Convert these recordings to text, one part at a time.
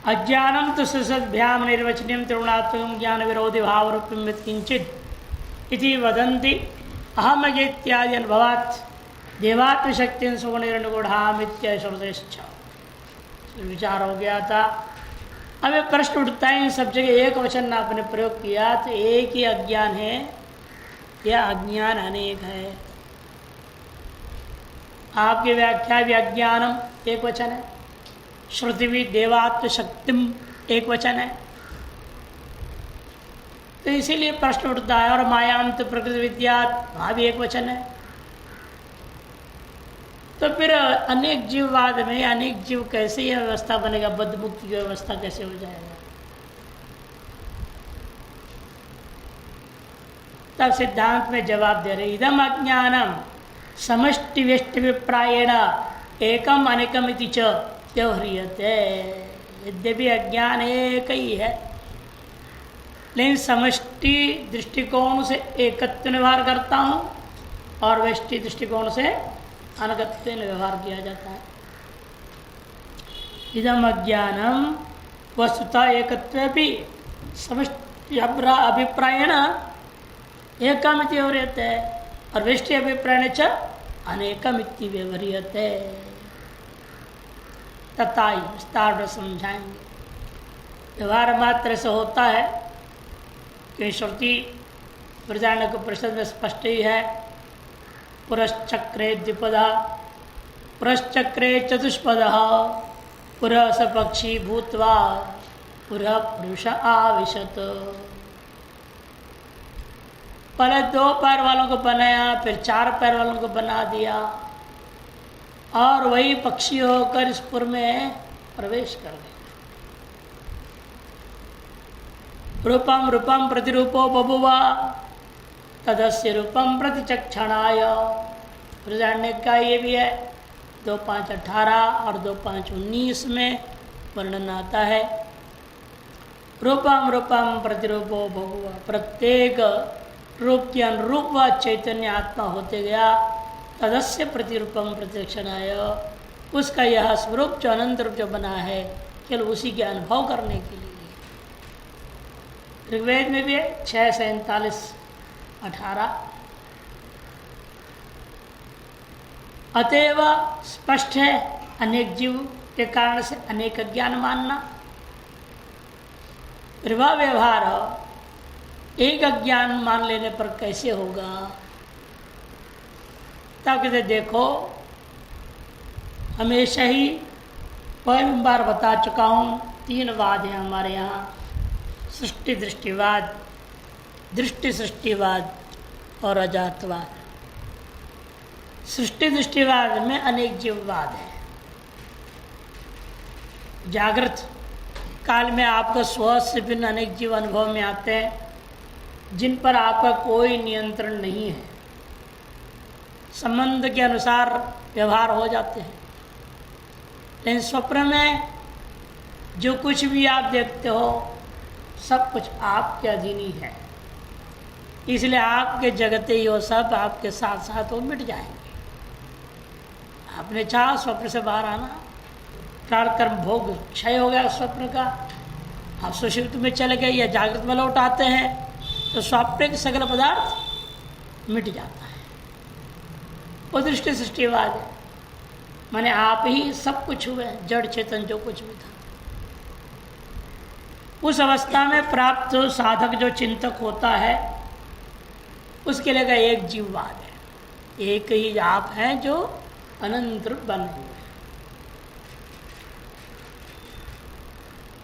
अज्ञानम तो ससद्भ्याम निर्वचनीय त्रिगुणात्मक ज्ञान विरोधी भाव रूपम किंचित इति वदन्ति अहम इत्यादि अनुभवात् देवात्म शक्ति सुगुणगुणामित्य विचार हो गया था। अब एक प्रश्न उठता है, इन सब जगह एक वचन आपने प्रयोग किया तो एक ही अज्ञान है या अज्ञान अनेक है? आपकी व्याख्या भी अज्ञानम एक वचन है, श्रुति भी देवात्म शक्तिम एक वचन है। तो इसीलिए प्रश्न उठता है। और मायांत प्रकृति विद्या वहाँ भी एक वचन है। तो फिर अनेक जीववाद में अनेक जीव कैसे यह व्यवस्था बनेगा? बद्ध मुक्त की व्यवस्था कैसे हो जाएगा? तब सिद्धांत में जवाब दे रहे इदम अज्ञानम समष्टि व्यष्टि विप्रायेण एकम अनेकम इति च व्यवह्रियते। यद्यपि अज्ञान एक ही है, लेकिन समष्टि दृष्टिकोण से एकत्व व्यवहार करता हूँ और व्यष्टि दृष्टिकोण से अनगत्य व्यवहार किया जाता है। इदम अज्ञानम वस्तुतः एकत्व भी समष्टि अभिप्रायण एकमिति व्यवह्रियते और व्यष्टि अभिप्रायण च अनेकमिति व्यवह्रियते। तथा ही विस्तार में समझाएंगे। व्यवहार मात्र से होता है कि श्रुति बृहदारण्यक उपनिषद में स्पष्ट ही है। पुरश्चक्रे द्विपदा पुरश्चक्रे चतुष्पदः पुरः स पक्षी भूत्वा पुरः पुरुष आविशत। पहले 2 पैर वालों को बनाया, फिर 4 पैर वालों को बना दिया और वही पक्षी होकर इस पुर में प्रवेश कर गए। रूपम रूपम प्रतिरूपो बभुवा तदस्य रूपम प्रतिचक्षणाय। बृहदारण्य का ये भी है 2.5 18 और 2.5 19 में वर्णन आता है। रूपम रूपम प्रतिरूपो बभुवा, प्रत्येक रूप के अनुरूप व चैतन्य आत्मा होते गया। तदस्य प्रतिरूपम प्रतिचक्षणाय, उसका यह स्वरूप जो अनंत रूप जो बना है केवल उसी के अनुभव करने के लिए। ऋग्वेद में भी है 6:47-18। अतएव स्पष्ट है अनेक जीव के कारण से अनेक ज्ञान मानना। वह व्यवहार एक अज्ञान मान लेने पर कैसे होगा? ताकि देखो, हमेशा ही पहली बार बता चुका हूँ 3 वाद हैं हमारे यहाँ। सृष्टि दृष्टिवाद, दृष्टि सृष्टिवाद और अजातवाद। सृष्टि दृष्टिवाद में अनेक जीववाद है। जागृत काल में आपको स्व से भिन्न अनेक जीव अनुभव में आते हैं जिन पर आपका कोई नियंत्रण नहीं है। संबंध के अनुसार व्यवहार हो जाते हैं, लेकिन स्वप्न में जो कुछ भी आप देखते हो सब कुछ आपके अधीन ही है। इसलिए आपके जगते ही वो सब आपके साथ साथ वो मिट जाएंगे। आपने चाहा स्वप्न से बाहर आना, प्राण कर्म भोग क्षय हो गया स्वप्न का, आप सुषुप्त में चले गए या जागृत में लौट आते हैं तो स्वप्न के सकल पदार्थ मिट जाता है। वो दृष्टि सृष्टिवाद है, माने आप ही सब कुछ हुए, जड़ चेतन जो कुछ भी था। उस अवस्था में प्राप्त साधक जो चिंतक होता है उसके लिए एक जीववाद है। एक ही आप हैं जो अनंत रूप बने हुए हैं।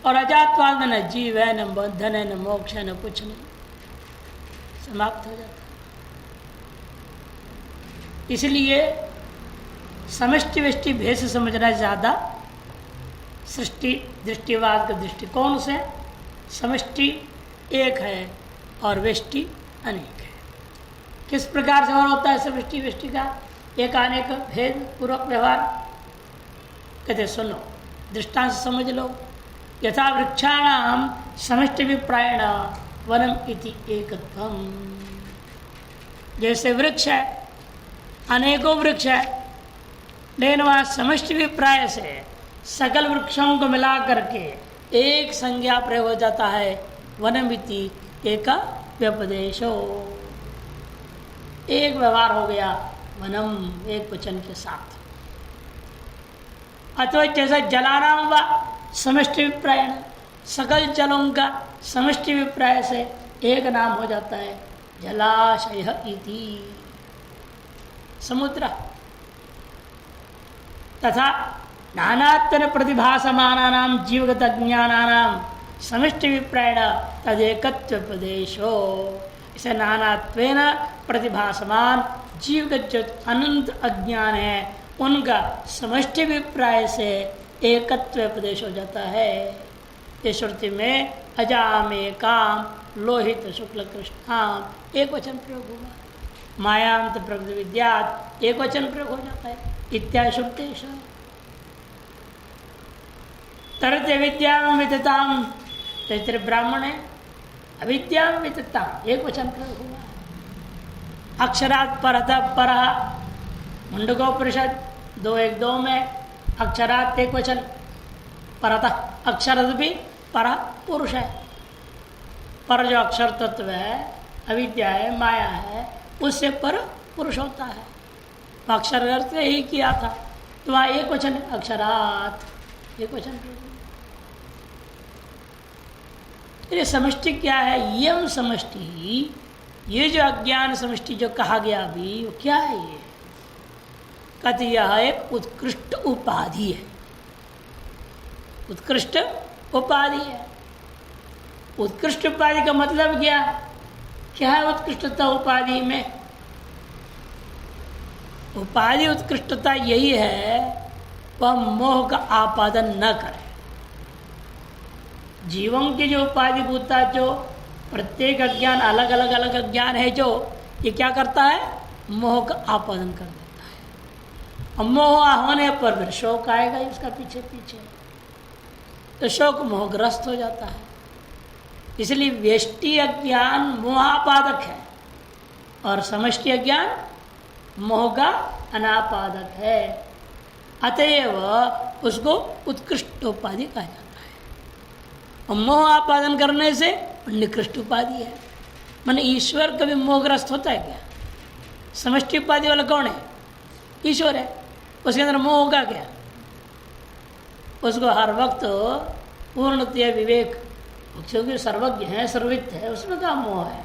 और अजातवाद में न जीव है, न बंधन है, न मोक्ष है, न कुछ नहीं, समाप्त हो जाता है। इसलिए समष्टि व्यष्टि भेद से समझना ज़्यादा सृष्टि दृष्टिवाद के दृष्टिकोण से समष्टि एक है और व्यष्टि अनेक है। किस प्रकार से होता है समष्टि व्यष्टि का एक अनेक भेद पूर्वक व्यवहार? कहते सुनो, दृष्टांत से समझ लो। यथा वृक्षाणाम समष्टि विप्रायण वनम इति एकत्वम। जैसे वृक्ष है, अनेकों वृक्ष है, लेकिन वहाँ समष्टि विप्राय से सकल वृक्षों को मिला करके एक संज्ञा प्रयोग हो जाता है, वनमिति एक व्यपदेशो, एक व्यवहार हो गया वनम एक वचन के साथ। अथवा जैसा जलानाम व समष्टि विप्राय, सकल जलों का समष्टि विप्राय से एक नाम हो जाता है जलाशय इति, समुद्र। तथा नानात्व प्रतिभासमानानां जीवगत ज्ञानानां समष्टि विप्रायण तदेकत्व प्रदेशो, इसे नानात्वेन प्रतिभासमान जीवगत जो अनंत अज्ञान है उनका समष्टि विप्राय से एकत्व प्रदेश हो जाता है। ये श्रुति में अजामे काम लोहित शुक्ल कृष्णाम एक वचन प्रयोग हुआ, मायाम तो प्रकृति विद्यात एक वचन प्रयोग हो जाता है, इत्यादि श्रुतेश। तरते विद्याम वितताम, तैतृ ब्राह्मण है, अविद्याम वितताम एक वचन प्रयोग हुआ। अक्षरात परतः परः, मुंडकोपनिषद 2:1-2 में अक्षरात एक वचन, परतः अक्षर भी पर पुरुष है, पर जो अक्षर तत्व है अविद्या है माया है उससे पर पुरुष होता है। अक्षर अर्थ ही किया था तो वहाँ एक वचन अक्षरात एक वचन। ये समष्टि क्या है? यम समष्टि, ये जो अज्ञान समष्टि जो कहा गया अभी वो क्या है? ये कहते यह एक उत्कृष्ट उपाधि है, उत्कृष्ट उपाधि है। उत्कृष्ट उपाधि का मतलब क्या है? उत्कृष्टता उपाधि में, उपाधि उत्कृष्टता यही है वह मोह का आपादन न करे। जीवों की जो उपाधि भूता जो प्रत्येक अज्ञान अलग अलग अज्ञान है जो ये क्या करता है? मोह का आपादन कर देता है। और मोह होने पर फिर शोक आएगा ही उसका पीछे पीछे, तो शोक मोहग्रस्त हो जाता है। इसलिए व्यष्टि अज्ञान मोहापादक है और समष्टि अज्ञान मोह का अनापादक है, अतएव उसको उत्कृष्ट उपाधि कहा जाता है। और मोह आपादन करने से निकृष्ट उपाधि है। माने ईश्वर कभी मोहग्रस्त होता है क्या? समष्टि उपाधि वाला कौन है? ईश्वर है, उसके अंदर मोह होगा क्या? उसको हर वक्त पूर्णतया विवेक, क्योंकि सर्वज्ञ है सर्ववित्त है, उसमें क्या मोह है?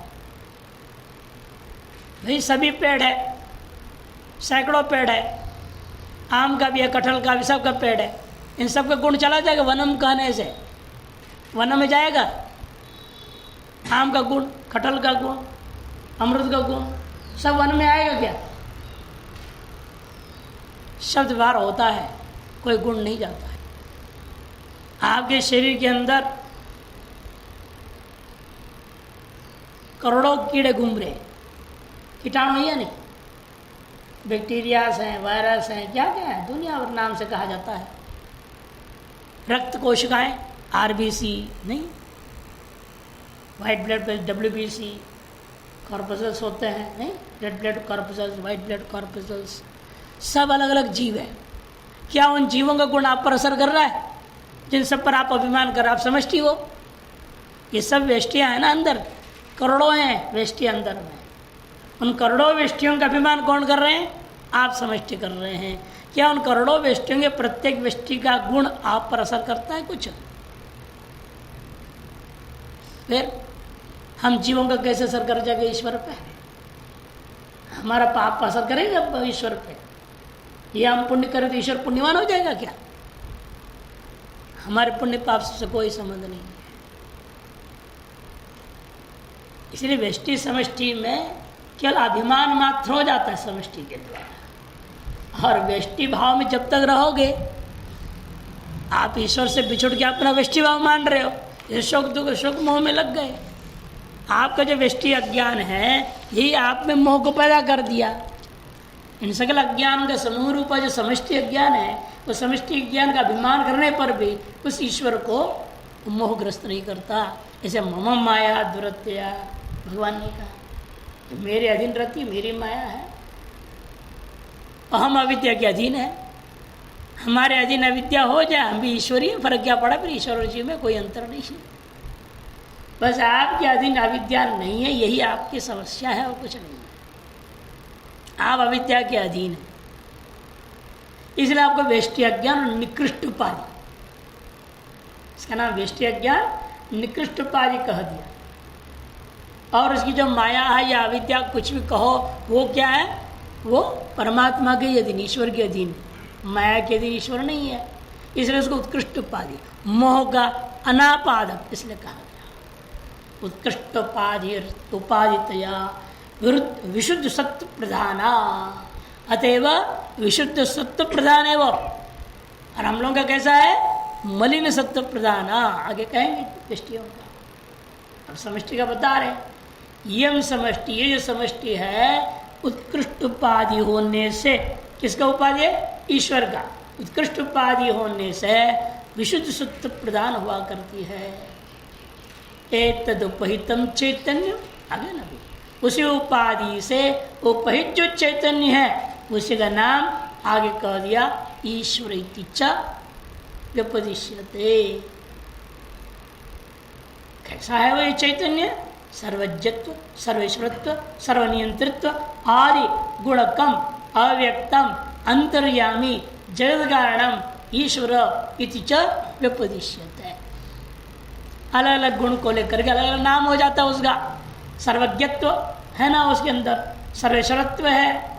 भाई सभी पेड़ है, सैकड़ों पेड़ है, आम का भी है कटहल का भी, सबका पेड़ है, इन सबका गुण चला जाएगा वनम कहने से? वन में जाएगा आम का गुण, कटहल का गुण, अमृत का गुण सब वन में आएगा क्या? शब्द व्यवहार होता है, कोई गुण नहीं जाता है। आपके शरीर के अंदर करोड़ों कीड़े घूम रहे, कीटाणु है या नहीं? बैक्टीरियास हैं, वायरस हैं, क्या क्या है, दुनिया भर नाम से कहा जाता है। रक्त कोशिकाएं आरबीसी नहीं, white blood cells WBC, corpuscles होते हैं नहीं, red blood corpuscles, white blood corpuscles, सब अलग अलग जीव है। क्या उन जीवों का गुण आप पर असर कर रहा है जिन सब पर आप अभिमान कर रहे? आप समष्टि हो, ये सब वेष्टियाँ हैं ना, अंदर करोड़ों हैं वेष्टि अंदर में। उन करोड़ों वेष्टियों का अभिमान कौन कर रहे हैं? आप समष्टि कर रहे हैं। क्या उन करोड़ों वेष्टियों के प्रत्येक वेष्टि का गुण आप पर असर करता है कुछ? फिर हम जीवों का कैसे असर कर जाएगा ईश्वर पे? हमारा पाप असर करेगा ईश्वर पे? या हम पुण्य करें तो ईश्वर पुण्यवान हो जाएगा क्या? हमारे पुण्य पाप से कोई संबंध नहीं है। इसलिए व्यष्टि समष्टि में केवल अभिमान मात्र हो जाता है समष्टि के द्वारा। और व्यष्टि भाव में जब तक रहोगे, आप ईश्वर से बिछुड़ के अपना व्यष्टि भाव मान रहे हो, ये शोक दुख शोक मोह में लग गए। आपका जो व्यष्टि अज्ञान है यही आप में मोह को पैदा कर दिया। इन सकल अज्ञान का समूह रूप जो समष्टि अज्ञान है, वो समष्टि अज्ञान का अभिमान करने पर भी उस ईश्वर को मोहग्रस्त नहीं करता। ऐसे मम माया दुरत्या, भगवान ने कहा तो मेरे अधीन रहती मेरी माया है, अहम अविद्या के अधीन है। हमारे अधीन अविद्या हो जाए, हम भी ईश्वरीय, फर्क क्या पड़ा फिर ईश्वर और जीव में कोई अंतर नहीं है। बस आपके अधीन अविद्या नहीं है, यही आपकी समस्या है और कुछ नहीं है। आप अविद्या के अधीन हैं, इसलिए आपको वेष्टि अज्ञान और निकृष्ट उपाधि, इसका नाम वेष्टि अज्ञान निकृष्ट उपाधि कह दिया। और उसकी जो माया है या अविद्या कुछ भी कहो, वो क्या है? वो परमात्मा के अधीन, ईश्वर के अधीन, माया के अधीन ईश्वर नहीं है, इसलिए उसको उत्कृष्ट उपाधि, मोह का अनापादक इसलिए कहा गया। उत्कृष्ट उपाधितया विशुद्ध सत्व प्रधाना, अतएव विशुद्ध सत्व प्रधान है वो। और हम लोगों का कैसा है? मलिन सत्व प्रधान। आगे कहेंगे दृष्टियों का, अब समष्टि का बता रहे। यम समष्टि, ये जो समष्टि है उत्कृष्ट उपाधि होने से, किसका उपाधि है? ईश्वर का। उत्कृष्ट उपाधि होने से विशुद्ध सत्व प्रदान हुआ करती है। एतद उपहितम चैतन्य, आगे ना भी, उसी उपाधि से उपहित जो चैतन्य है उसी का नाम आगे कह दिया ईश्वर इति च व्यपदिश्यते। कैसा है वो ये चैतन्य? सर्वज्ञत्व, सर्वेश्वरत्व, सर्वनियंत्रित्व आदि गुणकम अव्यक्तम अंतर्यामी जगद कारणम ईश्वर इति च व्यपदिश्यते। अलग अलग गुण को लेकर के अलग अलग नाम हो जाता है उसका। सर्वज्ञत्व है ना, उसके अंदर सर्वेश्वरत्व है,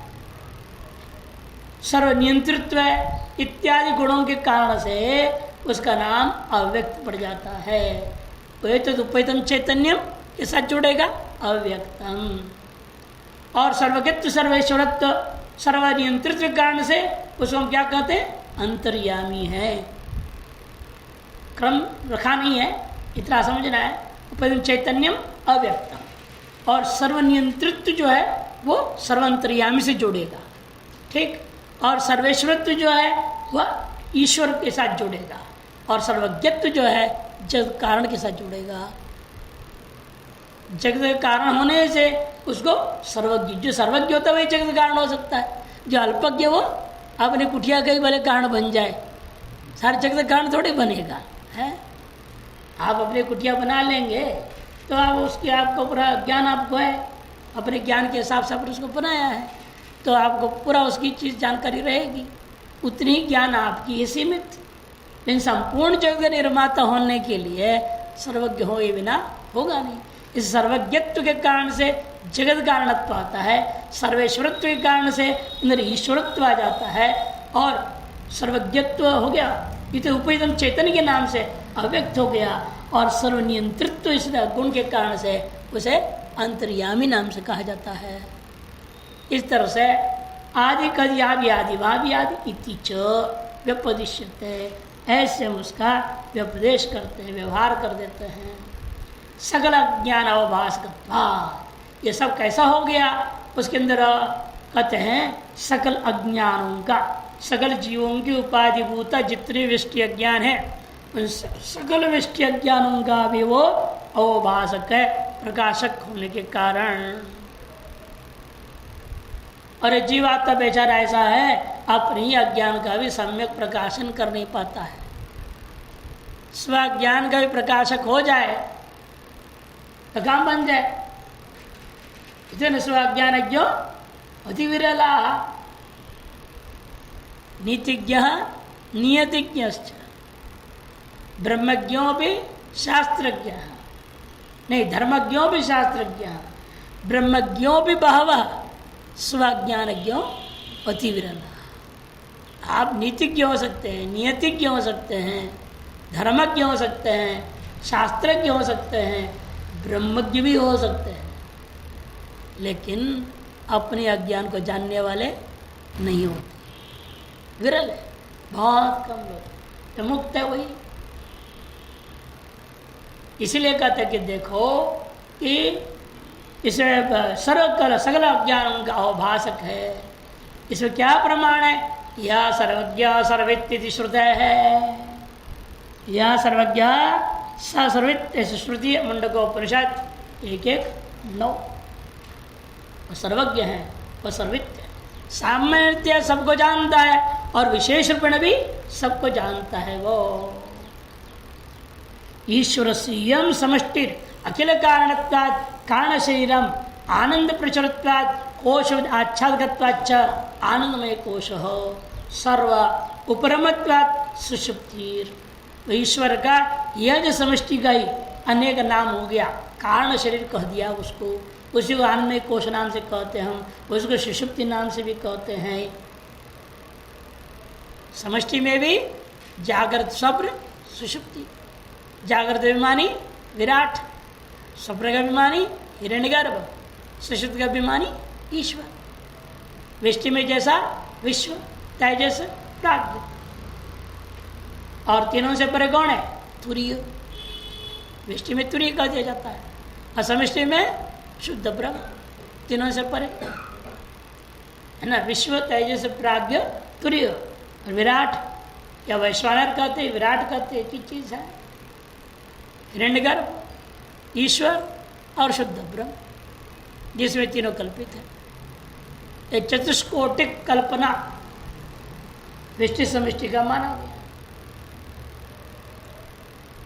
सर्वनियंत्रित्व है, इत्यादि गुणों के कारण से उसका नाम अव्यक्त पड़ जाता है। तो उपैतम चैतन्यम के साथ जुड़ेगा अव्यक्तम। और सर्वज्ञत्व, सर्वेश्वरत्व, सर्वनियंत्रित्व के कारण से उसको हम क्या कहते हैं? अंतर्यामी है। क्रम रखा नहीं है, इतना समझना है। उपैतम चैतन्यम अव्यक्तम, और सर्वनियंत्रित्व जो है वो सर्वांतर्यामी से जुड़ेगा, ठीक। और सर्वेश्वरत्व जो है वह ईश्वर के साथ जुड़ेगा, और सर्वज्ञत्व जो है जगत कारण के साथ जुड़ेगा। जगत कारण होने से उसको सर्वज्ञ, जो सर्वज्ञ होता है वही जगत कारण हो सकता है। जो अल्पज्ञ वो अपने कुटिया के वाले कारण बन जाए, सारे जगत कारण थोड़ी बनेगा है। आप अपने कुटिया बना लेंगे तो आप उसके, आपको पूरा ज्ञान आपको है, अपने ज्ञान के हिसाब से आपने उसको बनाया है, तो आपको पूरा उसकी चीज़ जानकारी रहेगी, उतनी ही ज्ञान आपकी है सीमित। लेकिन संपूर्ण जगत निर्माता होने के लिए सर्वज्ञ हो ये बिना होगा नहीं। इस सर्वज्ञत्व के कारण से जगत कारणत्व आता है, सर्वेश्वरत्व के कारण से अंदर ईश्वरत्व आ जाता है, और सर्वज्ञत्व हो गया ये तो उपहितम चैतन्य के नाम से अव्यक्त हो गया, और सर्वनियंत्रित्व इस गुण के कारण से उसे अंतर्यामी नाम से कहा जाता है। इस तरह से आदि कद आदि आदि वादि आदि इति च व्यपदिश्यते, ऐसे हम उसका व्यपदेश करते हैं, व्यवहार कर देते हैं। सकल अज्ञान अवभासकत्वा, ये सब कैसा हो गया? उसके अंदर कहते हैं सकल अज्ञानों का, सकल जीवों की उपाधिभूता जितने विष्टि अज्ञान है उन सकल विष्टि अज्ञानों का भी वो अवभासक है, प्रकाशक होने के कारण। और जीवात्मा बेचारा ऐसा है, अपने ही अज्ञान का भी सम्यक प्रकाशन कर नहीं पाता है। स्वज्ञान का भी प्रकाशक हो जाए तो काम बन जाए। इतने स्वज्ञानज्ञो अति विरला, नीतिज्ञ नियतिज्ञश्च ब्रह्मज्ञों भी शास्त्रज्ञ, नहीं धर्मज्ञों भी शास्त्रज्ञ, ब्रह्मज्ञों भी बहवः, स्वज्ञानज्ञों अति विरला। आप नीतिज्ञ हो सकते हैं, नियतिज्ञ हो सकते हैं, धर्मज्ञ हो सकते हैं, शास्त्रज्ञ हो सकते हैं, ब्रह्मज्ञ भी हो सकते हैं, लेकिन अपने अज्ञान को जानने वाले नहीं होते, विरल है, बहुत कम लोग। तो मुक्त है वही। इसीलिए कहते हैं कि देखो कि इसे सकल अज्ञानों का अवभाषक है। इसमें क्या प्रमाण है? यह सर्वज्ञ सर्वित्ति श्रुत है, यह सर्वज्ञ सर्वित श्रुति मुंडकोपनिषद 1:9। वो सर्वज्ञ है, वो सर्वित्य, सामान्य सबको जानता है, और विशेष रूपेण भी सबको जानता है वो। ईश्वर से यम समष्टिर अखिल कारणत्वात् कारण शरीरम आनंद प्रचुरत्वात् कोश आच्छादकत्वाच्च आनंदमय कोश हो सर्व उपरमत्वात् सुषुप्तिर। तो ईश्वर का यह जो समष्टि का ही अनेक नाम हो गया, कारण शरीर कह दिया उसको, उसी को आनंदमय कोश नाम से कहते हैं हम, उसको सुषुप्ति नाम से भी कहते हैं। समष्टि में भी जागृत स्वप्न सुषुप्ति, जागृत अभिमानी विराट, स्वप्न का अभिमानी हिरण्यगर्भ, सुषुप्ति का अभिमानी ईश्वर, वृष्टि में जैसा विश्व, तेजस प्राज्ञ, और तीनों से परे कौन है? तुरीय। वृष्टि में तुरीय कह दिया जाता है, और समष्टि में शुद्ध ब्रह्म, तीनों से परे है ना। विश्व, तेजस, प्राज्ञ, तुरीय और विराट या वैश्वानर कहते, विराट कहते, एक ही चीज है। हिरण्यगर्भ, ईश्वर और शुद्ध ब्रह्म, जिसमें तीनों कल्पित है। एक चतुष्कोटिक कल्पना वृष्टि समष्टि का माना गया।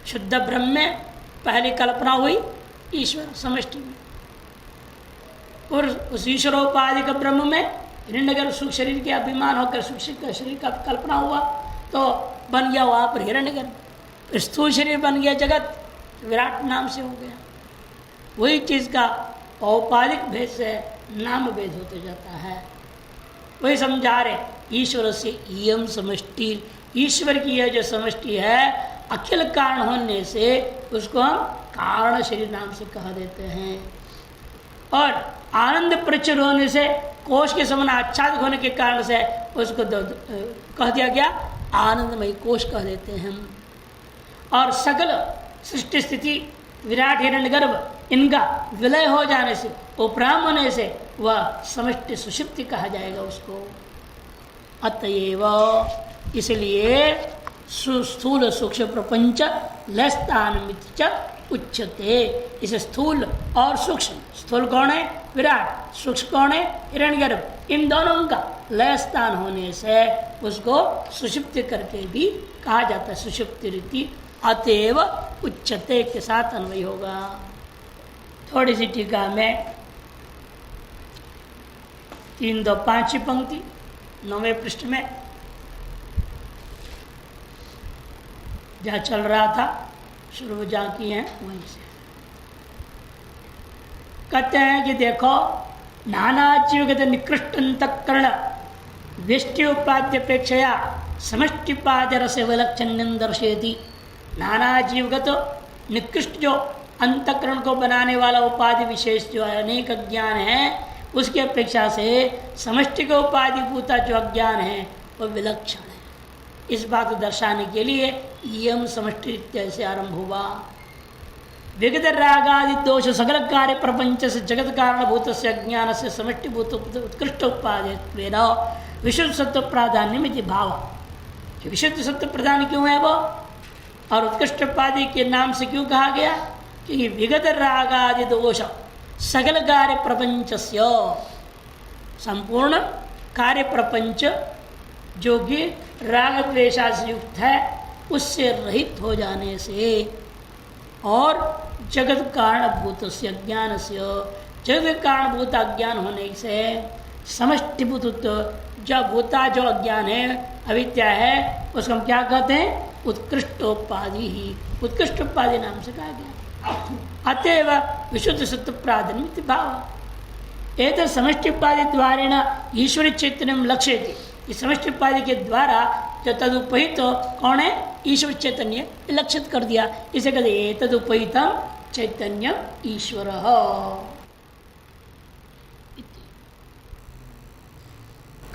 शुद्ध ब्रह्म में पहली कल्पना हुई ईश्वर समष्टि में, और उस ईश्वरोपाधिक ब्रह्म में हिरण्यगर्भ सुख शरीर के अभिमान होकर सुख शरीर का कल्पना हुआ, तो बन गया वहां पर हिरण्यगर्भ। स्थूल शरीर बन गया जगत, विराट नाम से हो गया। वही चीज का औपाधिक भेद से नाम भेद होते जाता है। वही समझा रहे, ईश्वर से इयम समष्टि, ईश्वर की यह जो समष्टि है अखिल कारण होने से उसको हम कारण शरीर नाम से कह देते हैं। और आनंद प्रचुर होने से, कोश के समान आच्छादित होने के कारण से उसको कह दिया गया आनंदमय कोश कह देते हैं हम। और सकल सृष्टि स्थिति विराट हिरण्यगर्भ इनका विलय हो जाने से, उपराम होने से वह समष्टि सुषुप्ति कहा जाएगा उसको। अतएव इसलिए स्थूल सूक्ष्म प्रपंच लयस्थान उच्चते। इसे स्थूल और सूक्ष्म, स्थूल कौन है? विराट, सूक्ष्म कौन है? हिरण्यगर्भ, इन दोनों का लय स्थान होने से उसको सुषुप्ति करके भी कहा जाता है, सुषुप्ति रीति। अतएव उच्चते के साथ अन्वय होगा। थोड़ी सी टीका में 3-2-5 पंक्ति 9वें पृष्ठ में जहाँ चल रहा था, शुरू जहाँ की है वहीं से कहते हैं कि देखो, नाना जीवगत निकृष्ट अंतःकरण व्यष्टि उपाद्य अपेक्षया समष्टिपाद्य रस विलक्षण दर्शयति। नाना जीवगत निकृष्ट जो अंतःकरण को बनाने वाला उपाधि विशेष जो है, अनेक अज्ञान है, उसकी अपेक्षा से समष्टि को उपाधि भूता जो अज्ञान है वह विलक्षण है। इस बात को दर्शाने के लिए यम समष्टि से आरंभ हुआ। विगत रागादि दोष सकल कार्य प्रपंच से जगत कारणभूत से अज्ञान से समष्टिभूत उत्कृष्ट उपाधि विशुद्ध सत्व प्राधान्य में भाव। विशुद्ध सत्व प्रधान क्यों है वो, और उत्कृष्ट उपाधि के नाम से क्यों कहा गया? क्योंकि विगत रागादि दोष सकल कार्य प्रपंच से, संपूर्ण कार्य प्रपंच जो कि राग द्वेषा से युक्त है उससे रहित हो जाने से, और जगत कारणभूत से अज्ञान से, जगत कारणभूत अज्ञान होने से समष्टिभूत जो भूता जो अज्ञान है, अविद्या है, उसको हम क्या कहते हैं? उत्कृष्टोपाधि ही, उत्कृष्टोपाधि नाम से कहा गया। अतएव विशुद्ध सत्व प्राधान्य भाव। एक समष्टिपाधि द्वारा ईश्वरी चैतन्य लक्ष्यति। इस समष्टिपाधि के द्वारा जो तदुपहित कौन है? ईश्वर चैतन्य लक्षित कर दिया। इसे कहते तदुपहितम चैतन्य ईश्वर।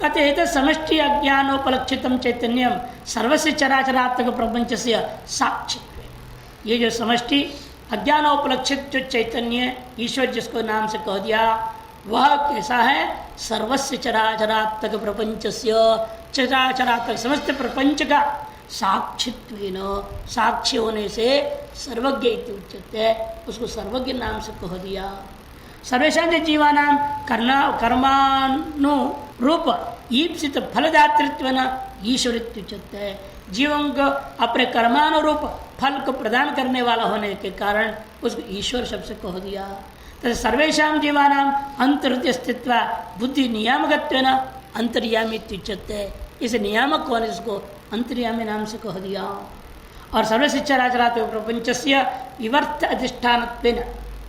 कहते हैं समष्टि अज्ञानोपलक्षितम चैतन्यम सर्वस्य चराचरात्मक प्रपंच से साक्षी। ये जो समष्टि अज्ञानोपलक्षित जो चैतन्य ईश्वर जिसको नाम से कह दिया, वह कैसा है? सर्वस्य चराचरात्मक प्रपंच से, चराचरात्मक समस्त प्रपंच का साक्षित्वेन, साक्षी होने से सर्वज्ञ इति उच्यते, उसको सर्वज्ञ नाम से कह दिया। सर्वेषां जीवानां कर्मानुरूप ईप्सित फलदातृत्व न ईश्वरित्युच्यते है। जीवों को अपने कर्मानुरूप फल को प्रदान करने वाला होने के कारण उसको ईश्वर शब्द से कह दिया। तथा सर्वेषां जीवानां अंतर्हृदय स्थित्व बुद्धि नियामकत्वेन अंतर्यामीत्युच्यते। इस नियामक को इसको अंतर्यामी नाम से कह दिया। और सर्वशिक्षाराचरात्मक प्रपंचस्य विवर्त अधिष्ठानत्वेन,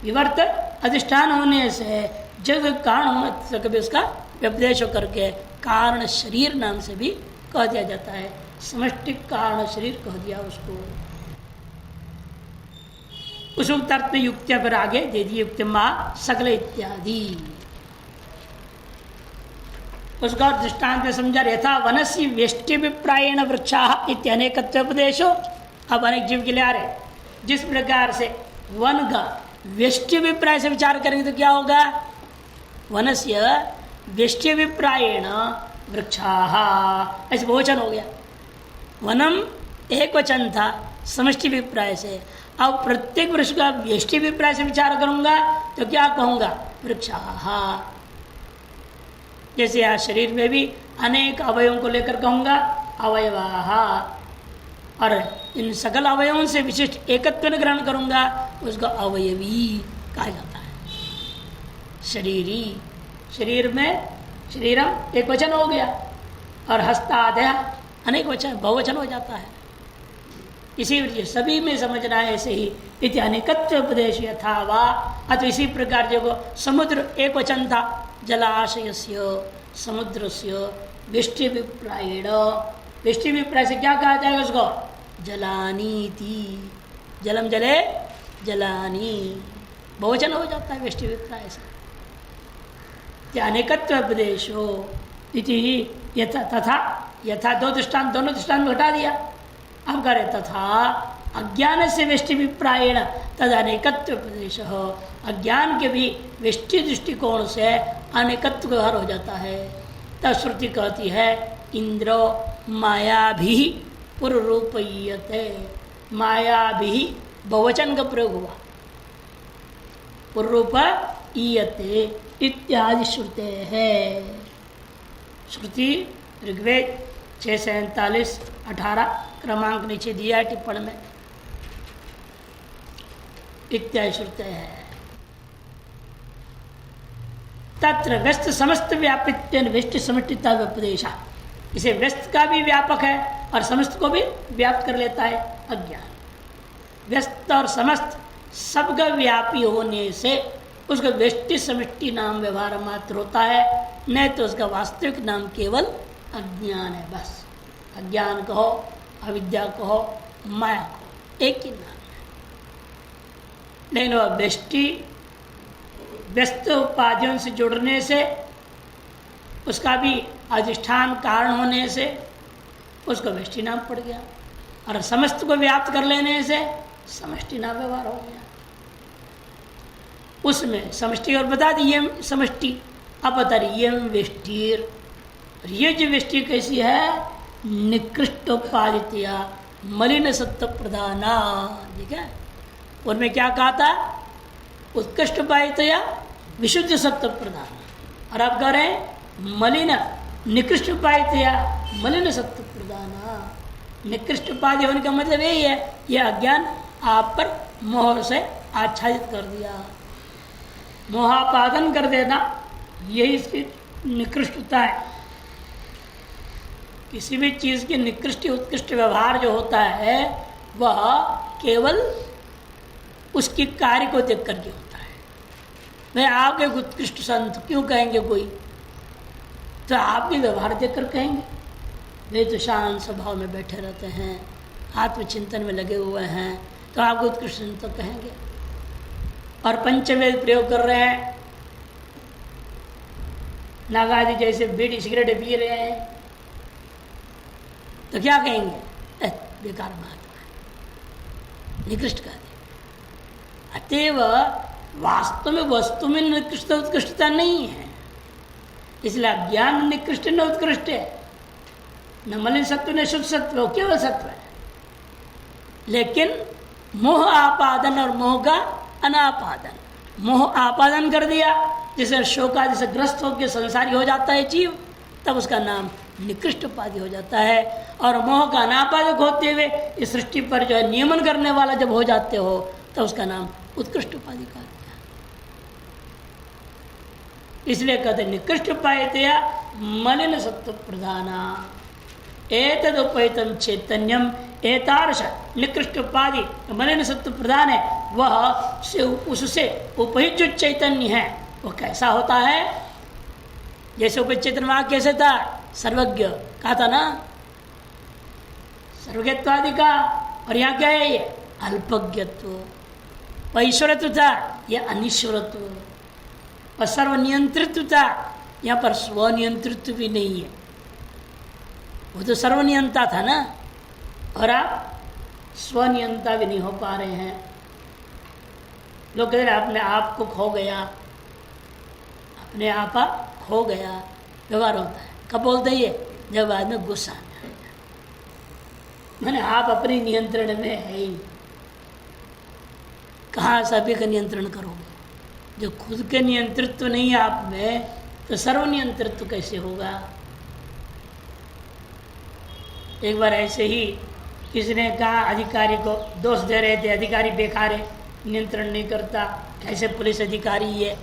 विवर्त अधिष्ठान होने से जग कारण होने कभी उसका व्यपदेश करके कारण शरीर नाम से भी कह दिया जाता है। समष्टि कारण शरीर कह दिया उसको। उस उक्तार्थ में युक्तियां फिर आगे दे दी, युक्ति माँ सकल इत्यादि। उसका दृष्टांत में समझा यथा वनस्य व्यष्टिभिप्रायेण वृक्षाः इत्यनेकत्वोपदेशो। अब अनेक जीव के लिए आ रहे, जिस प्रकार से वन का व्यष्टिभिप्राय से विचार करेंगे तो क्या होगा? वनस्य व्यष्टिभिप्रायेण वृक्षाः, ऐसे बहुवचन हो गया। वनम एक वचन था समष्टि अभिप्राय से। अब प्रत्येक वृक्ष का व्यष्टि अभिप्राय से विचार करूंगा तो क्या कहूंगा? वृक्षाः। जैसे यहाँ शरीर में भी अनेक अवयवों को लेकर कहूंगा अवयवाः, और इन सकल अवयवों से विशिष्ट एकत्व ग्रहण करूंगा उसको अवयवी कहा जाता है। शरीरी, शरीर में शरीरम एक वचन हो गया, और हस्तादय अनेक वचन बहुवचन हो जाता है। इसी वजह सभी में समझना है ऐसे ही। इति अनेकत्व उपदेश यथा वा, अथवा इसी प्रकार जो समुद्र एक वचन था, जलाशयस्य समुद्रस्य व्यष्टिभिप्रायेण, व्यष्टिभिप्राय से क्या कहा जाएगा उसको? जलानीति, जलम जले जलानी, बहुवचन हो जाता है व्यष्टिभिप्राय से। अनेकत्व उपदेशो इति यथा, तथा यथा दो दृष्टांत, दोनों दृष्टांत में हटा दिया। अब करे तथा अज्ञान से व्यष्टिभिप्रायेण तद अनेकत्व उपदेश। अज्ञान के भी व्यष्टि दृष्टिकोण से अनेकत्व हर हो जाता है। तब श्रुति कहती है इंद्रो माया भी पुरुरूपयते, माया भी बहुवचन का प्रयोग हुआ, पुरुरूप ईयते इत्यादि श्रुते है। श्रुति ऋग्वेद 6:47-18 क्रमांक नीचे दिया है टिप्पण में, इत्यादि श्रुते है। तत्र व्यस्त समस्त व्यापित्व व्यष्टि समष्टिता व्यपदेशा, इसे व्यस्त का भी व्यापक है और समस्त को भी व्याप्त कर लेता है अज्ञान। व्यस्त और समस्त सबका व्यापी होने से उसका व्यष्टि समष्टि नाम व्यवहार मात्र होता है, नहीं तो उसका वास्तविक नाम केवल अज्ञान है। बस अज्ञान कहो, अविद्या कहो, माया कहो, एक ही नाम है। लेकिन वह व्यष्टि व्यस्त उपाधियों से जुड़ने से, उसका भी अधिष्ठान कारण होने से उसको व्यष्टि नाम पड़ गया, और समस्त को व्याप्त कर लेने से समष्टि नाम व्यवहार हो गया। उसमें समष्टि और बता दी ये समष्टि, अब बता रही ये व्यष्टिर। ये जो व्यष्टि कैसी है? निकृष्ट उपादित्या मलिन सत्व प्रधाना, ठीक है। उनमें क्या कहा था? उत्कृष्ट उपादित्या विशुद्ध सत्व प्रधान, और आप कह रहे हैं मलिन निकृष्ट उपादित्या मलिन सत्व प्रधाना। निकृष्ट उपाधि होने का मतलब यही है, यह अज्ञान आप पर मोह से आच्छादित कर दिया, मोहापादन कर देना, यही इसकी निकृष्टता है। किसी भी चीज़ की निकृष्ट उत्कृष्ट व्यवहार जो होता है वह केवल उसके कार्य को देख करके होता है। मैं आप एक उत्कृष्ट संत क्यों कहेंगे कोई? तो आपके व्यवहार देख कर कहेंगे। वे तो शांत स्वभाव में बैठे रहते हैं, आत्मचिंतन में लगे हुए हैं, तो आपको उत्कृष्ट संत तो कहेंगे। और पंचवेद प्रयोग कर रहे हैं, नागादि जैसे बीड़ी सिगरेट पी रहे हैं, तो क्या कहेंगे? बेकार महात्मा है, निकृष्ट कहते। अतएव वास्तव में वस्तु में निकृष्ट उत्कृष्टता नहीं है, इसलिए अज्ञान निकृष्ट न उत्कृष्ट है, न मलिन सत्व न शुद्ध सत्व, केवल सत्व है। लेकिन मोह आपादन और मोह का अनापादन, मोह आपादन कर दिया, जैसे शोक आदि से ग्रस्त होकर संसारी हो जाता है जीव, तब उसका नाम निकृष्ट उपाधि हो जाता है। और मोह का अनापादक होते हुए इस सृष्टि पर जो है नियमन करने वाला जब हो जाते हो तब उसका नाम उत्कृष्ट उपाधि का। इसलिए कहते निकृष्ट उपायतया मलिन सत्व प्रधाना एतदुपैतम चैतन्यम एतार्श निकृष्ट उपाधि मलिन सत्व प्रधान है वह से उससे उपहित जो चैतन्य है वो कैसा होता है। जैसे उपहित चैतन्य वहां कैसे था, सर्वज्ञ कहा था ना, सर्वज्ञत्वादि का। और यहाँ क्या है, ये अल्पज्ञत्व। ईश्वरत्व था, यह अनिश्वरत्व। और सर्वनियंत्रित्व था, यहाँ पर स्वनियंत्रित्व भी नहीं है। वो तो सर्वनियंता था ना, और आप स्वनियंता भी नहीं हो पा रहे हैं। लोग कहते हैं अपने आप को खो गया, अपने आप खो गया। व्यवहार होता है कब बोलते ये, जब आदमी गुस्सा में आ जाए। मैंने आप अपने नियंत्रण में है ही, कहाँ सभी का नियंत्रण करोगे। जो खुद के नियंत्रित्व नहीं है आप में, तो सर्वनियंत्रित्व कैसे होगा। एक बार ऐसे ही किसी ने कहा, अधिकारी को दोष दे रहे थे, अधिकारी बेकार है, नियंत्रण नहीं करता, कैसे पुलिस अधिकारी है।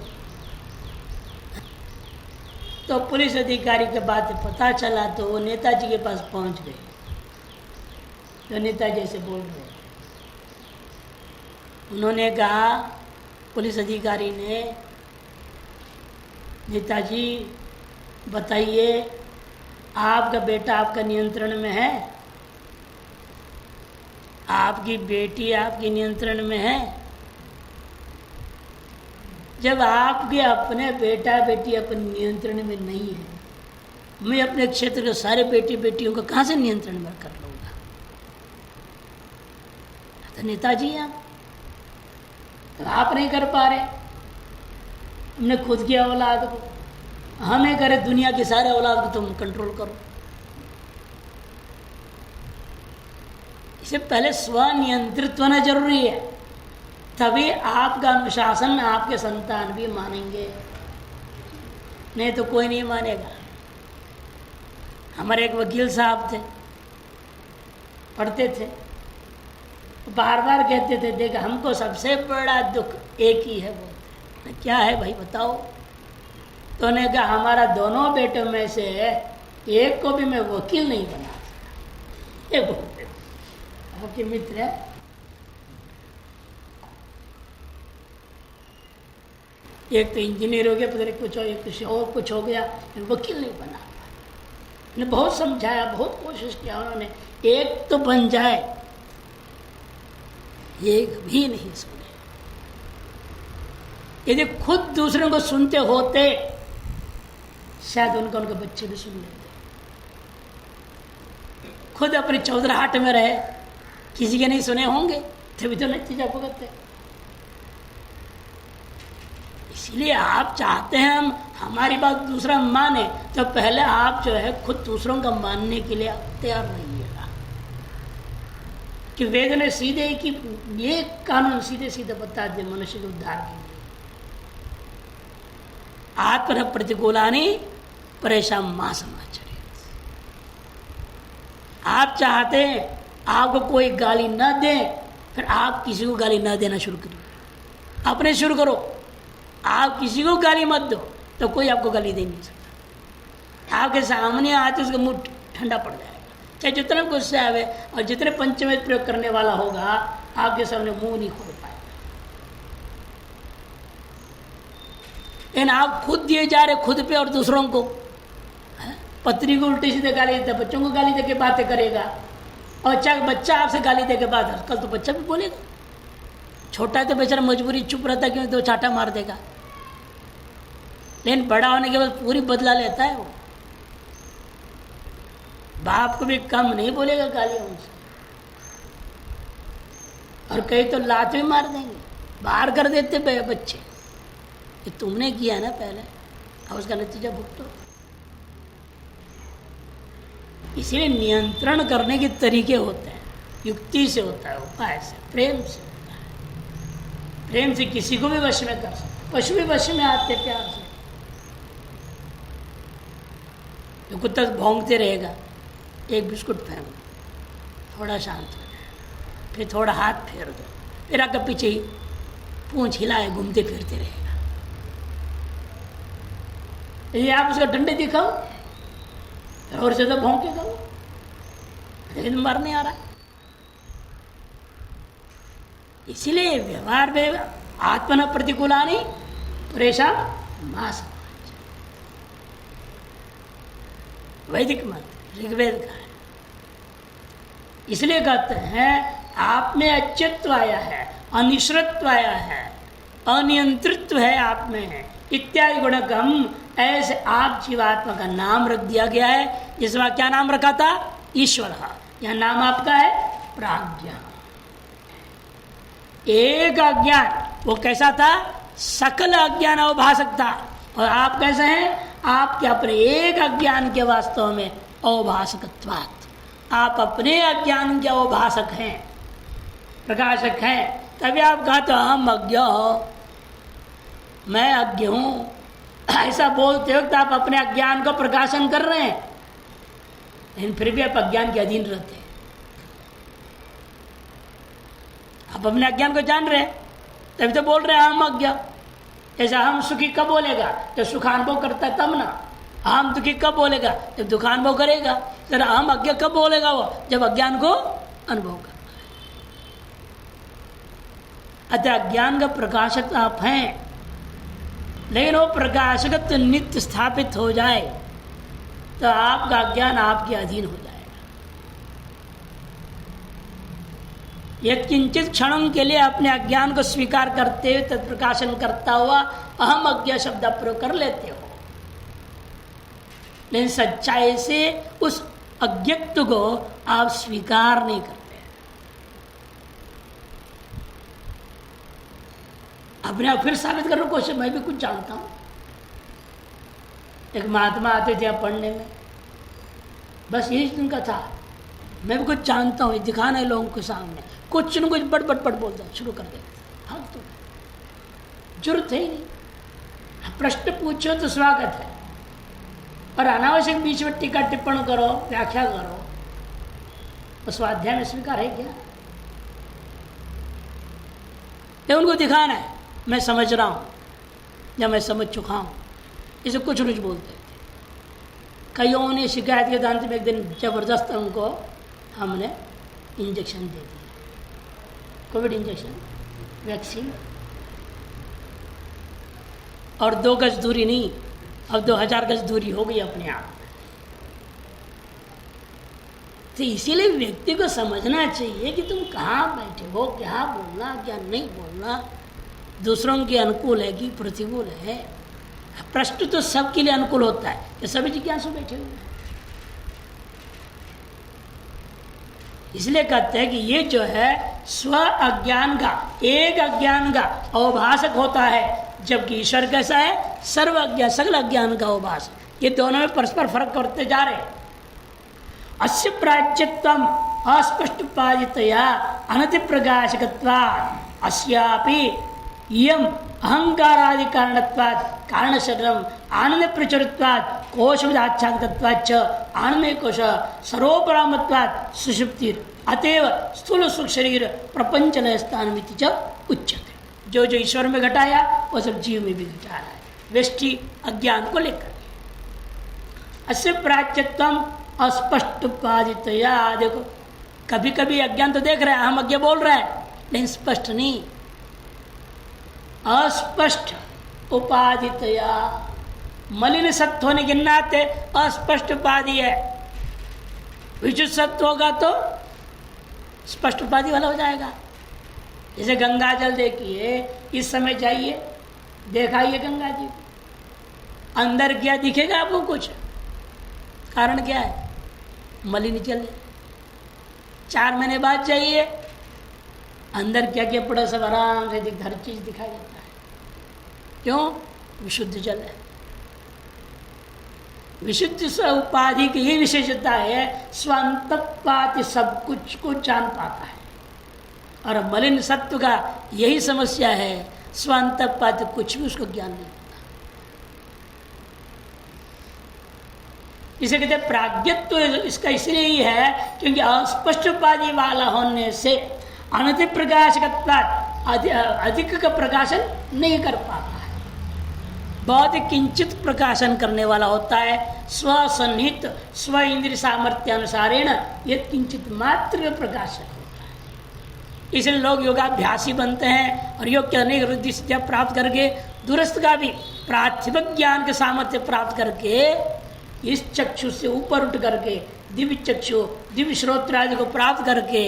तो पुलिस अधिकारी के बाद पता चला तो वो नेताजी के पास पहुंच गए, जो नेताजी ऐसे बोल रहे। उन्होंने कहा, पुलिस अधिकारी ने, नेताजी बताइए आपका बेटा आपका नियंत्रण में है, आपकी बेटी आपके नियंत्रण में है। जब आपके अपने बेटा बेटी अपने नियंत्रण में नहीं है, मैं अपने क्षेत्र के सारे बेटी बेटियों को कहाँ से नियंत्रण में कर लूँगा। तो नेताजी हैं तो आप नहीं कर पा रहे, हमने खुद की औलाद को, हमें करे दुनिया की सारे औलाद को तुम कंट्रोल करो। इससे पहले स्वनियंत्रित्व होना जरूरी है, तभी आपका अनुशासन आपके संतान भी मानेंगे, नहीं तो कोई नहीं मानेगा। हमारे एक वकील साहब थे, पढ़ते थे, बार बार कहते थे, देख हमको सबसे बड़ा दुख एक ही है। बोलते क्या है भाई बताओ। तो उन्होंने कहा, हमारा दोनों बेटों में से एक को भी मैं वकील नहीं बना सकता। ये बोलते आपके मित्र है, एक तो इंजीनियर हो गया, पता नहीं कुछ और, कुछ और कुछ हो गया, वकील नहीं बना। ने बहुत समझाया, बहुत कोशिश किया उन्होंने, एक तो बन जाए, एक भी नहीं सुने। यदि खुद दूसरों को सुनते होते, शायद उनके बच्चे भी सुन लेते। खुद अपनी चौधराहट में रहे, किसी के नहीं सुने होंगे, तभी तो नतीजा भुगतते। इसलिए आप चाहते हैं हम हमारी बात दूसरा माने, तो पहले आप जो है खुद दूसरों का मानने के लिए तैयार रहिएगा। कि वेद ने सीधे कि ये कानून सीधे सीधे बता दे मनुष्य के उद्धार के लिए। आत्मन प्रतिकूलानि परेशान मां समाचार्य। आप चाहते हैं आपको कोई गाली न दे, फिर आप किसी को गाली न देना शुरू करिए। अपने शुरू करो, आप किसी को गाली मत दो तो कोई आपको गाली दे नहीं सकता। आपके सामने आते उसका मुंह ठंडा पड़ जाएगा, चाहे जितना गुस्सा आवे और जितने पंचमेद प्रयोग करने वाला होगा, आपके सामने मुंह नहीं खोल पाएगा। लेकिन आप खुद दिए जा रहे खुद पे और दूसरों को, पत्नी को उल्टी सीधे गाली देता, बच्चों को गाली देके बातें करेगा, और चाहे बच्चा आपसे गाली देके बात, कल तो बच्चा भी बोलेगा। छोटा है तो बेचारा मजबूरी चुप रहता, क्यों तो चाटा मार देगा, लेकिन बड़ा होने के बाद पूरी बदला लेता है। वो बाप को भी कम नहीं बोलेगा गालियां उनसे, और कई तो लात भी मार देंगे, बाहर कर देते बच्चे। ये तुमने किया ना पहले, अब उसका नतीजा भुगतो। इसीलिए नियंत्रण करने के तरीके होते हैं, युक्ति से होता है, उपाय से, प्रेम से होता है। प्रेम से किसी को भी वश में कर सकते, पशु भी वश में आते प्यार से। जो कुत्ता भौंकते रहेगा, एक बिस्कुट फेंक दो, थोड़ा शांत हो जाए, फिर थोड़ा हाथ फेर दो, फिर आगे पीछे ही पूंछ हिलाए घूमते फिरते रहेगा। यदि आप उसका डंडे दिखाओ और से तो भौंकेगा वो, लेकिन मरने आ रहा है। इसीलिए व्यवहार में आत्मन प्रतिकूलानि परेशान मास, वैदिक मंत्र ऋग्वेद का है। इसलिए कहते हैं आप में अच्युत्व आया है, अनिश्रत्व आया है, अनियंत्रित्व है आप में इत्यादि गुणकम, ऐसे आप जीवात्मा का नाम रख दिया गया है। जिसमें क्या नाम रखा था? ईश्वर। यह नाम आपका है प्राज्ञा। एक अज्ञान वो कैसा था? सकल अज्ञान अवभाषक था। और आप कैसे हैं? आपके अपने एक अज्ञान के वास्तव में अवभाषकत्वात्, आप अपने अज्ञान के अवभाषक हैं, प्रकाशक हैं। तभी आप कहते हो हम अज्ञ हो, मैं अज्ञ हूं। ऐसा बोलते वक्त आप अपने अज्ञान को प्रकाशन कर रहे हैं, लेकिन फिर भी आप अज्ञान के अधीन रहते हैं। आप अपने अज्ञान को जान रहे हैं, तभी तो बोल रहे हैं हम अज्ञ। ऐसा हम सुखी कब बोलेगा? जब सुखानुभव करता है तब ना। हम दुखी कब बोलेगा? जब दुखानुभव करेगा। तो हम अज्ञ कब बोलेगा? वो जब अज्ञान को अनुभव करता है। अतः अज्ञान का प्रकाशक आप हैं, लेकिन वो प्रकाशकत्व नित्य स्थापित हो जाए तो आपका अज्ञान आपके अधीन हो जाएगा। यत्किंचित क्षणों के लिए अपने अज्ञान को स्वीकार करते हुए तत्प्रकाशन करता हुआ अहम अज्ञ शब्द प्रयोग कर लेते हो, लेकिन सच्चाई से उस अज्ञत्व को आप स्वीकार नहीं करते। अपने आप फिर साबित करने की कोशिश, मैं भी कुछ जानता हूं। एक महात्मा आते थे पढ़ने में, बस यही उनका था, मैं भी कुछ जानता हूँ, दिखाना है लोगों के सामने, कुछ न कुछ बट बोलता शुरू कर देते। हाँ, तो जरूरत है ही नहीं। प्रश्न पूछो तो स्वागत है, और अनावश्यक बीच में टीका टिप्पण करो, व्याख्या करो, तो स्वाध्याय में स्वीकार है क्या? ये उनको दिखाना है मैं समझ रहा हूँ, या मैं समझ चुका हूँ। इसे कुछ रोज बोलते थे। कईयों ने शिकायत के अंत में एक दिन जबरदस्त उनको हमने इंजेक्शन दे दिया, कोविड इंजेक्शन, वैक्सीन। और 2 गज दूरी नहीं, अब 2000 गज दूरी हो गई अपने आप। तो इसीलिए व्यक्ति को समझना चाहिए कि तुम कहाँ बैठे हो, क्या बोलना क्या नहीं बोलना, दूसरों के अनुकूल है कि प्रतिकूल है। प्रश्न तो सबके लिए अनुकूल होता है, कि सभी जिज्ञासु बैठे हुए हैं। इसलिए कहते हैं कि ये जो है स्व अज्ञान का, एक अज्ञान का अवभाषक होता है, जबकि ईश्वर कैसा है? सर्व अज्ञान, सकल अज्ञान का अवभाषक। ये दोनों में परस्पर फर्क करते जा रहे हैं। अस्य प्राच्यत्वम अस्पष्ट पादितया अनति प्रकाशकत्वात् अस्यापि इयम अहंकारादि कारणत्वात् कारण शरीरम आनंद प्रचुरत्वात् कोशविद आच्छादकत्वाच्च आनंदमय कोश सर्वोपरामत्वात् सुषुप्तिर अतएव स्थूल सुख शरीर प्रपंच लय स्थान मिति च उच्यते। जो जो ईश्वर में घटाया वो सब जीव में भी घटा रहा है, व्यष्टि अज्ञान को लेकर। अस्य प्राच्यत्वम अस्पष्ट पादितया, देखो कभी कभी अज्ञान तो देख रहे हैं, हम अज्ञ बोल रहे हैं, लेकिन स्पष्ट नहीं, अस्पष्ट उपाधितया, मलिन सत्व होने के नाते अस्पष्ट उपाधि है। विशुद्ध सत्व होगा तो स्पष्ट उपाधि वाला हो जाएगा। जैसे गंगा जल देखिए, इस समय जाइए देखाइए गंगा जी, अंदर क्या दिखेगा आपको? कुछ। कारण क्या है? मलिन जल है। 4 महीने बाद जाइए, अंदर क्या क्या पड़ा सब आराम से हर चीज दिखाई देता है। क्यों? विशुद्ध जल है। विशुद्ध उपाधि की ये विशेषता है, स्वांतपाति सब कुछ को जान पाता है। और मलिन सत्व का यही समस्या है, स्वांतपाति कुछ भी उसको ज्ञान नहीं होता। इसे कहते हैं प्राज्ञत्व। इसका इसलिए ही है क्योंकि अस्पष्ट उपाधि वाला होने से अनति प्रकाशकत्वात् अधिक का प्रकाशन नहीं कर पाता है, बहुत ही किंचित प्रकाशन करने वाला होता है। स्वसन्निहित स्व इंद्रिय सामर्थ्य अनुसारेण यह किंचित मात्र प्रकाशन होता है। इसलिए लोग योगाभ्यासी बनते हैं और योग के अनेक वृद्धि सिद्धियां प्राप्त करके दूरस्थ का भी प्राथिमिक ज्ञान के सामर्थ्य प्राप्त करके इस चक्षु से ऊपर उठ करके दिव्य चक्षु दिव्य श्रोत्र आदि को प्राप्त करके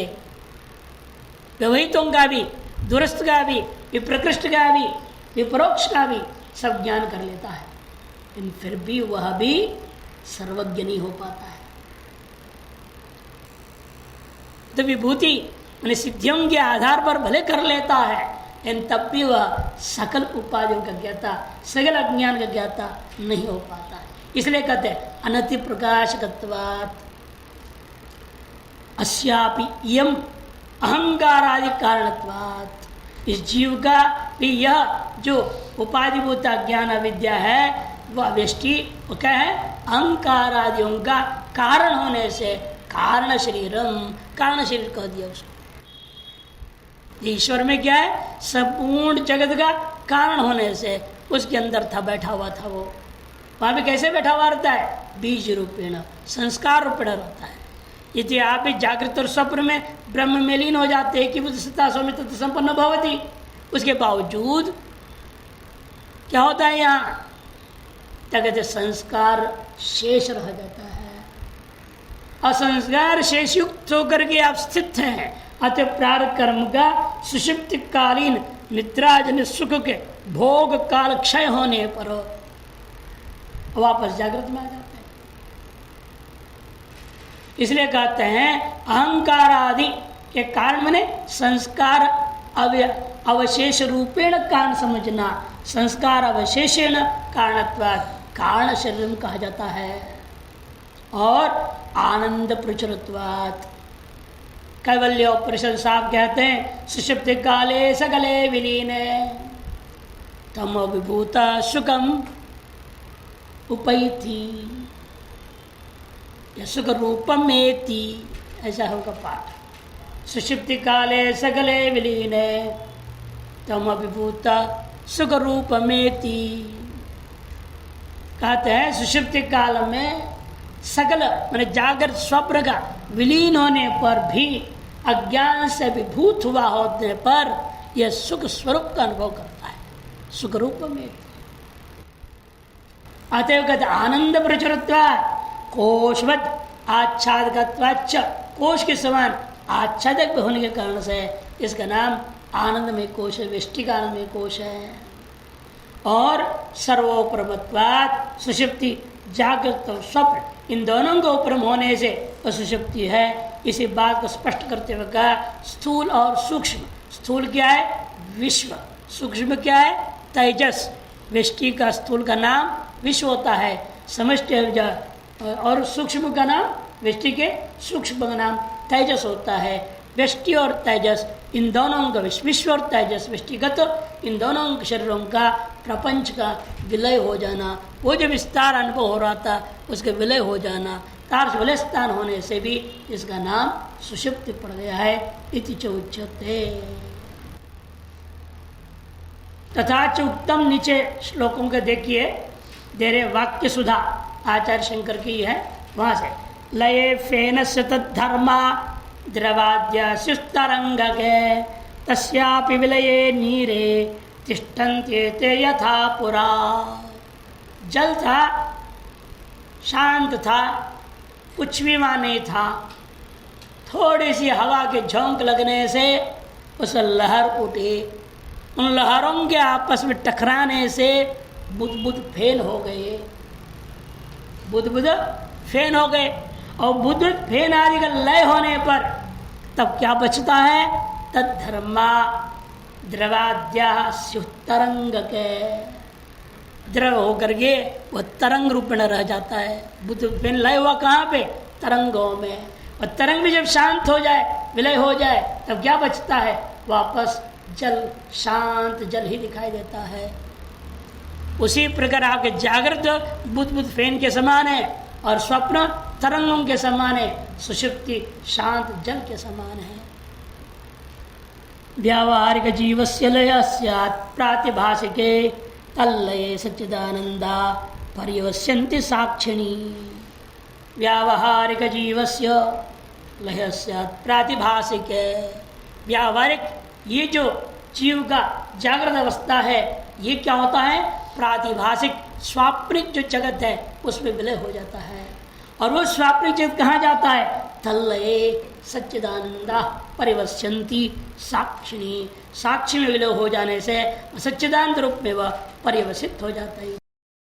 व्यवहितों का भी दूरस्थ का भी विप्रकृष्ट का भी विपरोक्ष का भी सब ज्ञान कर लेता है, लेकिन फिर भी वह भी सर्वज्ञ नहीं हो पाता है। तो विभूति मैंने सिद्धियों के आधार पर भले कर लेता है, लेकिन तब भी वह सकल उपाधियों का ज्ञाता सकल अज्ञान का ज्ञाता नहीं हो पाता है। इसलिए कहते हैं अनति प्रकाशकत्वात् अस्यापि इयम् अहंकारादि कारणत्वात्। इस जीव का भी यह जो उपाधिभूत ज्ञान विद्या है वह व्यष्टि क्या है, अहंकारादियों का कारण होने से कारण शरीरम, कारण शरीर कह दिया उसको। ईश्वर में क्या है, संपूर्ण जगत का कारण होने से उसके अंदर था, बैठा हुआ था। वो वहां पे कैसे बैठा हुआ रहता है, बीज रूपेण संस्कार रूपेण रहता है। यदि आप भी जागृत और स्वप्न में ब्रह्म में लीन हो जाते हैं कि बुद्ध सत्ता सौम्य संपन्न भवती, उसके बावजूद क्या होता है, यहाँ तक संस्कार शेष रह जाता है। असंस्कार शेष युक्त होकर के आप स्थित हैं। अतः प्रारब्ध कर्म का सुषुप्ति कालीन निद्राजन्य सुख के भोग काल क्षय होने पर वापस जागृत में आ जाते हैं। इसलिए कहते हैं अहंकार आदि के कारण माने संस्कार अवशेष रूपेण कारण समझना, संस्कार अवशेषेण कारणत्वात् कारण शरीर कहा जाता है। और आनंद प्रचुरत्वात् कैवल्य परिषद साहब कहते हैं सुषुप्ति काले सकले विलीन तम विभूता सुखम उपैथी या सुख रूपमेति, ऐसा होगा पाठ। सुषुप्ति काले सकले विलीन तम विभूता सुख रूपमेति। कहते हैं सुषुप्ति काल में सकल मैंने जागृत स्वप्न का विलीन होने पर भी अज्ञान से विभूत हुआ होने पर यह सुख स्वरूप का अनुभव करता है, सुख रूप में। अतएव कहते आनंद प्रचुरत्वा कोशवत आच्छादकत्वाच्च, कोश के समान आच्छादक होने के कारण से इसका नाम आनंदमय कोश है, व्यष्टि का आनंदमय कोश है। और सर्वोपरमत्वात् सुषुप्ति जागृत और स्वप्न इन दोनों का उपरम होने से वह सुषुप्ति है। इसी बात को स्पष्ट करते हुए कहा स्थूल और सूक्ष्म। स्थूल क्या है, विश्व। सूक्ष्म क्या है, तेजस। व्यष्टि का स्थूल का नाम विश्व होता है, समष्टि, और सूक्ष्म का नाम व्यष्टि के सूक्ष्म का नाम तेजस होता है। व्यष्टि और तेजस इन दोनों का विश्व और तेजस व्यष्टिगत इन दोनों शरीरों का प्रपंच का विलय हो जाना, वो जो विस्तार अनुभव हो रहा था उसके विलय हो जाना, तार विलय स्थान होने से भी इसका नाम सुषुप्ति पड़ गया है। इति च उच्यते। तथा च उत्तम, नीचे श्लोकों के देखिए दे रहे वाक्य सुधा आचार्य शंकर की है, वहां से लये फेनस्य तद्धर्मा द्रवाद्य सुस्तरंगके तस्यापि विलये नीरे तिष्ठन्त्येते यथा पुरा। जल था, शांत था, कुछ भी वहां नहीं था। थोड़ी सी हवा के झोंक लगने से उस लहर उठी, उन लहरों के आपस में टकराने से बुदबुद फेन हो गए, बुदबुद फेन हो गए। और बुदबुद फेन आदि का लय होने पर तब क्या बचता है, तद्धर्मा द्रवाद्या तरंग के, द्रव होकर के वह तरंग रूप में रह जाता है। बुद्ध फेन लय हुआ कहाँ पे, तरंगों में। और तरंग भी जब शांत हो जाए, विलय हो जाए, तब क्या बचता है, वापस जल, शांत जल ही दिखाई देता है। उसी प्रकार आपके जागृत बुद्ध फेन के समान है, और स्वप्न तरंगों के समान है, सुषुप्ति शांत जल के समान है। व्यावहारिक जीवस्य लय स्यात् प्रातिभासिके तल्लये सच्चिदानंदा पर्यवस्यन्ति साक्षिणी। व्यावहारिक जीवस्य लय स्यात् प्रातिभासिके, व्यावहारिक ये जो जीव का जागृत अवस्था है ये क्या होता है, प्रातिभासिक स्वाप्निक जो जगत है उसमें विलय हो जाता है। और वो स्वाप्निक जगत कहाँ जाता है, तल्लये सच्चिदानंदा परिवस्यन्ति साक्षिणी, साक्षी में विलय हो जाने से सच्चिदानंद रूप में वह परिवसित हो जाता है।